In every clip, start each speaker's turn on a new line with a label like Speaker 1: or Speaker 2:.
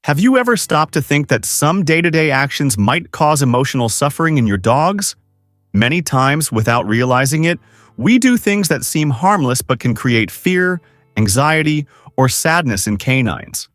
Speaker 1: Have you ever stopped to think that some day-to-day actions might cause emotional suffering in your dogs? Many times, without realizing it, we do things that seem harmless but can create fear, anxiety, or sadness in canines.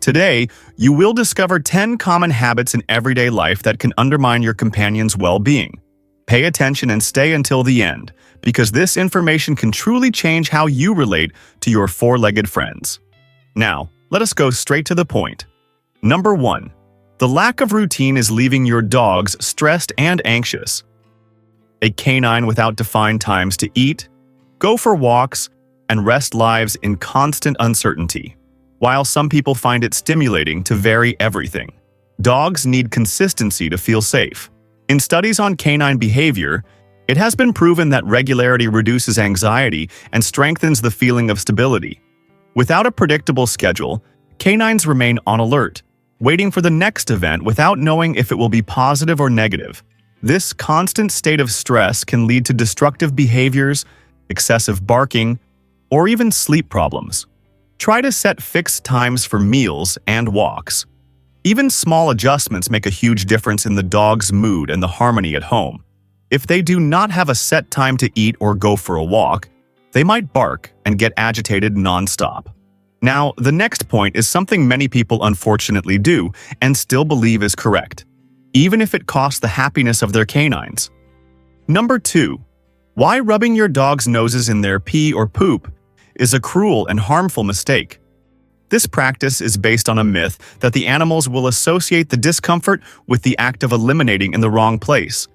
Speaker 1: Today, you will discover 10 common habits in everyday life that can undermine your companion's well-being. Pay attention and stay until the end, because this information can truly change how you relate to your four-legged friends. Now, let us go straight to the point. Number 1. The lack of routine is leaving your dogs stressed and anxious. A canine without defined times to eat, go for walks, and rest lives in constant uncertainty. While some people find it stimulating to vary everything, dogs need consistency to feel safe. In studies on canine behavior, it has been proven that regularity reduces anxiety and strengthens the feeling of stability. Without a predictable schedule, canines remain on alert, waiting for the next event without knowing if it will be positive or negative. This constant state of stress can lead to destructive behaviors, excessive barking, or even sleep problems. Try to set fixed times for meals and walks. Even small adjustments make a huge difference in the dog's mood and the harmony at home. If they do not have a set time to eat or go for a walk, they might bark and get agitated nonstop. Now, the next point is something many people unfortunately do and still believe is correct, even if it costs the happiness of their canines. Number 2. Why rubbing your dog's noses in their pee or poop is a cruel and harmful mistake. This practice is based on a myth that the animals will associate the discomfort with the act of eliminating in the wrong place.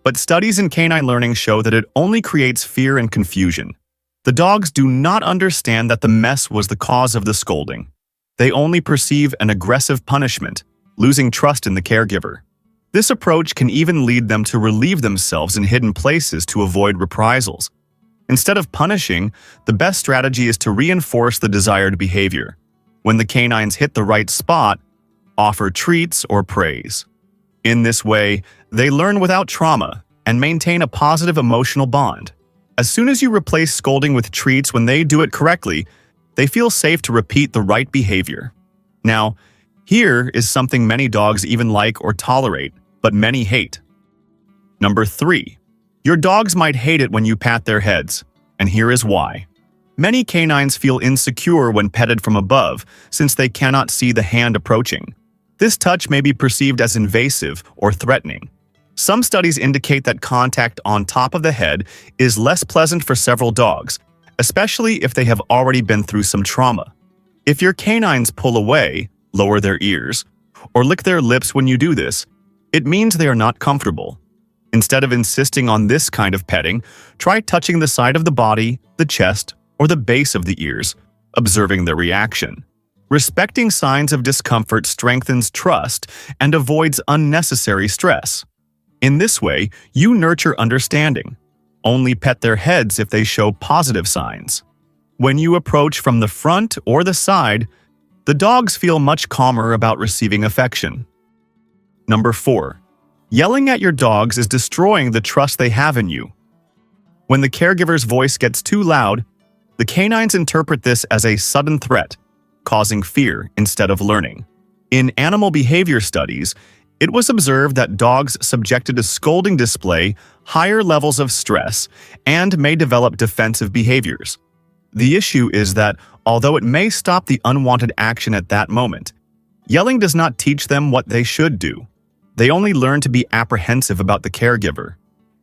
Speaker 1: But studies in canine learning show that it only creates fear and confusion. The dogs do not understand that the mess was the cause of the scolding. They only perceive an aggressive punishment, losing trust in the caregiver. This approach can even lead them to relieve themselves in hidden places to avoid reprisals. Instead of punishing, the best strategy is to reinforce the desired behavior. When the canines hit the right spot, offer treats or praise. In this way, they learn without trauma and maintain a positive emotional bond. As soon as you replace scolding with treats when they do it correctly, they feel safe to repeat the right behavior. Now, here is something many dogs even like or tolerate, but many hate. Number 3. Your dogs might hate it when you pat their heads, and here is why. Many canines feel insecure when petted from above, since they cannot see the hand approaching. This touch may be perceived as invasive or threatening. Some studies indicate that contact on top of the head is less pleasant for several dogs, especially if they have already been through some trauma. If your canines pull away, lower their ears, or lick their lips when you do this, it means they are not comfortable. Instead of insisting on this kind of petting, try touching the side of the body, the chest, or the base of the ears, observing their reaction. Respecting signs of discomfort strengthens trust and avoids unnecessary stress. In this way, you nurture understanding. Only pet their heads if they show positive signs. When you approach from the front or the side, the dogs feel much calmer about receiving affection. Number 4. Yelling at your dogs is destroying the trust they have in you. When the caregiver's voice gets too loud, the canines interpret this as a sudden threat, causing fear instead of learning. In animal behavior studies, it was observed that dogs subjected to scolding display higher levels of stress and may develop defensive behaviors. The issue is that, although it may stop the unwanted action at that moment, yelling does not teach them what they should do. They only learn to be apprehensive about the caregiver.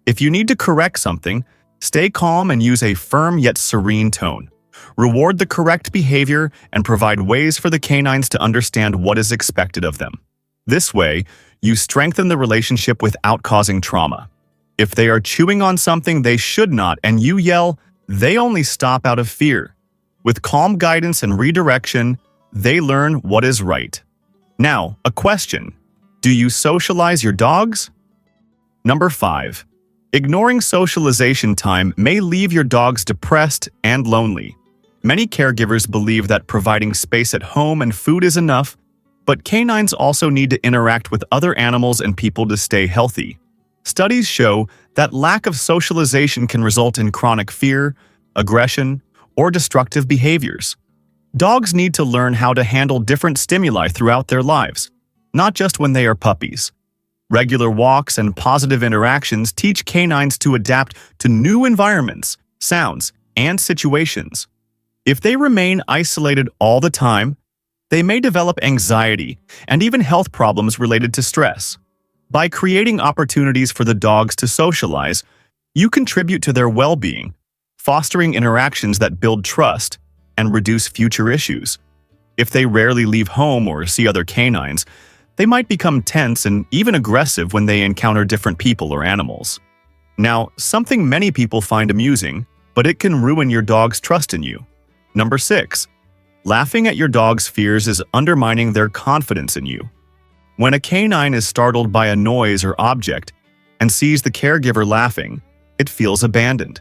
Speaker 1: If you need to correct something, stay calm and use a firm yet serene tone. Reward the correct behavior and provide ways for the canines to understand what is expected of them. This way, you strengthen the relationship without causing trauma. If they are chewing on something they should not and you yell, they only stop out of fear. With calm guidance and redirection, they learn what is right. Now, a question. Do you socialize your dogs? Number 5. Ignoring socialization time may leave your dogs depressed and lonely. Many caregivers believe that providing space at home and food is enough, but canines also need to interact with other animals and people to stay healthy. Studies show that lack of socialization can result in chronic fear, aggression, or destructive behaviors. Dogs need to learn how to handle different stimuli throughout their lives, not just when they are puppies. Regular walks and positive interactions teach canines to adapt to new environments, sounds, and situations. If they remain isolated all the time, they may develop anxiety and even health problems related to stress. By creating opportunities for the dogs to socialize, you contribute to their well-being, fostering interactions that build trust and reduce future issues. If they rarely leave home or see other canines, they might become tense and even aggressive when they encounter different people or animals. Now, something many people find amusing, but it can ruin your dog's trust in you. Number 6. Laughing at your dog's fears is undermining their confidence in you. When a canine is startled by a noise or object and sees the caregiver laughing, it feels abandoned.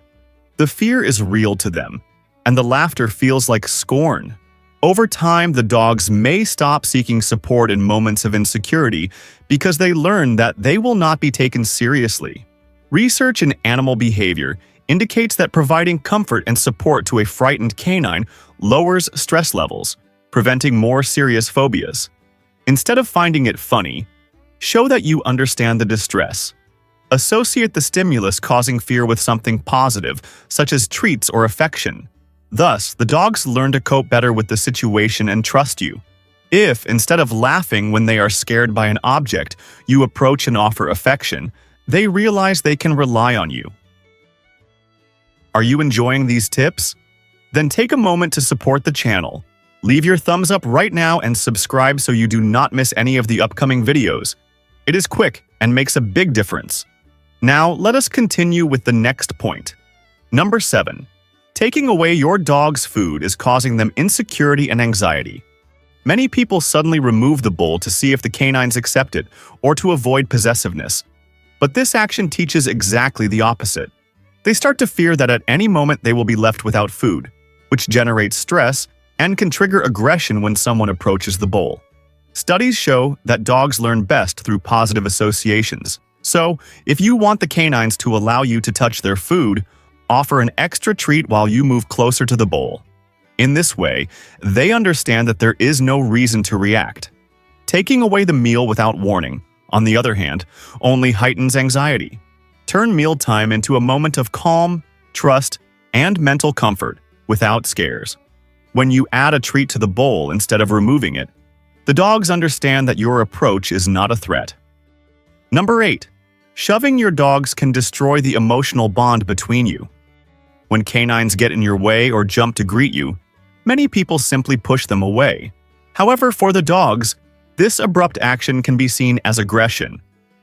Speaker 1: The fear is real to them, and the laughter feels like scorn. Over time, the dogs may stop seeking support in moments of insecurity because they learn that they will not be taken seriously. Research in animal behavior indicates that providing comfort and support to a frightened canine lowers stress levels, preventing more serious phobias. Instead of finding it funny, show that you understand the distress. Associate the stimulus causing fear with something positive, such as treats or affection. Thus, the dogs learn to cope better with the situation and trust you. If, instead of laughing when they are scared by an object, you approach and offer affection, they realize they can rely on you. Are you enjoying these tips? Then take a moment to support the channel. Leave your thumbs up right now and subscribe so you do not miss any of the upcoming videos. It is quick and makes a big difference. Now, let us continue with the next point. Number 7. Taking away your dog's food is causing them insecurity and anxiety. Many people suddenly remove the bowl to see if the canines accept it or to avoid possessiveness. But this action teaches exactly the opposite. They start to fear that at any moment they will be left without food, which generates stress and can trigger aggression when someone approaches the bowl. Studies show that dogs learn best through positive associations. So, if you want the canines to allow you to touch their food, offer an extra treat while you move closer to the bowl. In this way, they understand that there is no reason to react. Taking away the meal without warning, on the other hand, only heightens anxiety. Turn mealtime into a moment of calm, trust, and mental comfort without scares. When you add a treat to the bowl instead of removing it, the dogs understand that your approach is not a threat. Number 8. Shoving your dogs can destroy the emotional bond between you. When canines get in your way or jump to greet you, many people simply push them away. However, for the dogs, this abrupt action can be seen as aggression.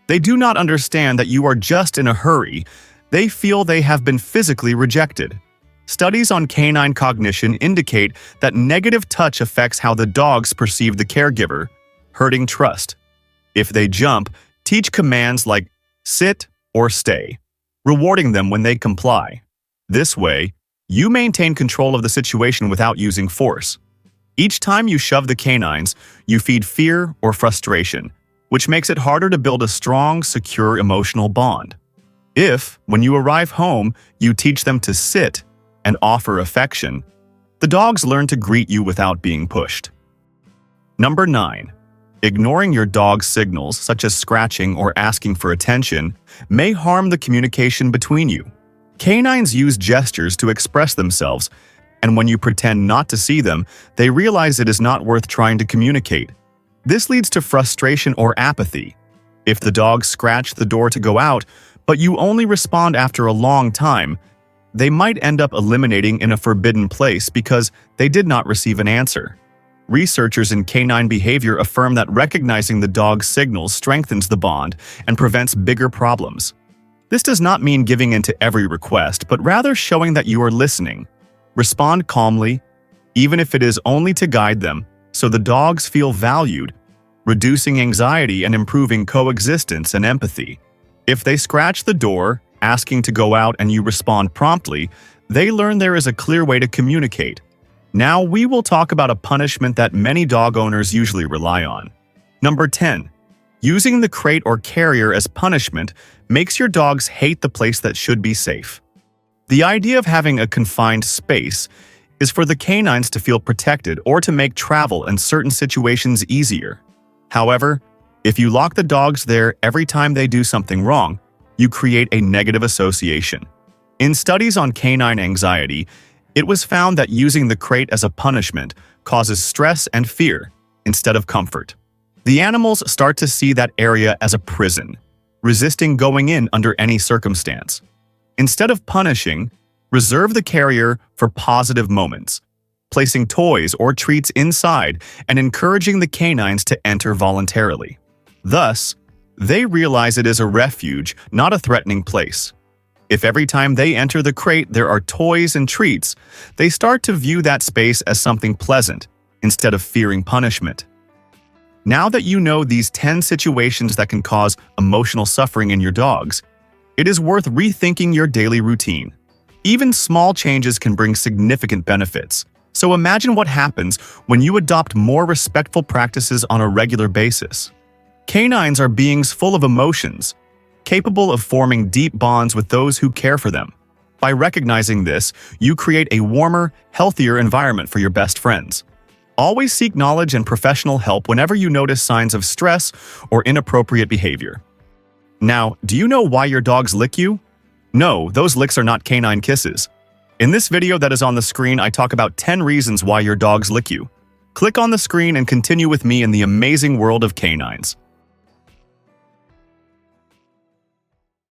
Speaker 1: They do not understand that you are just in a hurry. They feel they have been physically rejected. Studies on canine cognition indicate that negative touch affects how the dogs perceive the caregiver, hurting trust. If they jump, teach commands like sit or stay, rewarding them when they comply. This way, you maintain control of the situation without using force. Each time you shove the canines, you feed fear or frustration, which makes it harder to build a strong, secure emotional bond. If, when you arrive home, you teach them to sit and offer affection, the dogs learn to greet you without being pushed. Number 9. Ignoring your dog's signals, such as scratching or asking for attention, may harm the communication between you. Canines use gestures to express themselves, and when you pretend not to see them, they realize it is not worth trying to communicate. This leads to frustration or apathy. If the dogs scratch the door to go out, but you only respond after a long time, they might end up eliminating in a forbidden place because they did not receive an answer. Researchers in canine behavior affirm that recognizing the dog's signals strengthens the bond and prevents bigger problems. This does not mean giving in to every request, but rather showing that you are listening. Respond calmly, even if it is only to guide them, so the dogs feel valued, reducing anxiety and improving coexistence and empathy. If they scratch the door, asking to go out, and you respond promptly, they learn there is a clear way to communicate. Now we will talk about a punishment that many dog owners usually rely on. Number 10. Using the crate or carrier as punishment makes your dogs hate the place that should be safe. The idea of having a confined space is for the canines to feel protected or to make travel in certain situations easier. However, if you lock the dogs there every time they do something wrong, you create a negative association. In studies on canine anxiety, it was found that using the crate as a punishment causes stress and fear instead of comfort. The animals start to see that area as a prison, resisting going in under any circumstance. Instead of punishing, reserve the carrier for positive moments, placing toys or treats inside and encouraging the canines to enter voluntarily. Thus, they realize it is a refuge, not a threatening place. If every time they enter the crate there are toys and treats, they start to view that space as something pleasant instead of fearing punishment. Now that you know these 10 situations that can cause emotional suffering in your dogs, it is worth rethinking your daily routine. Even small changes can bring significant benefits. So imagine what happens when you adopt more respectful practices on a regular basis. Canines are beings full of emotions, capable of forming deep bonds with those who care for them. By recognizing this, you create a warmer, healthier environment for your best friends. Always seek knowledge and professional help whenever you notice signs of stress or inappropriate behavior. Now, do you know why your dogs lick you? No, those licks are not canine kisses. In this video that is on the screen, I talk about 10 reasons why your dogs lick you. Click on the screen and continue with me in the amazing world of canines.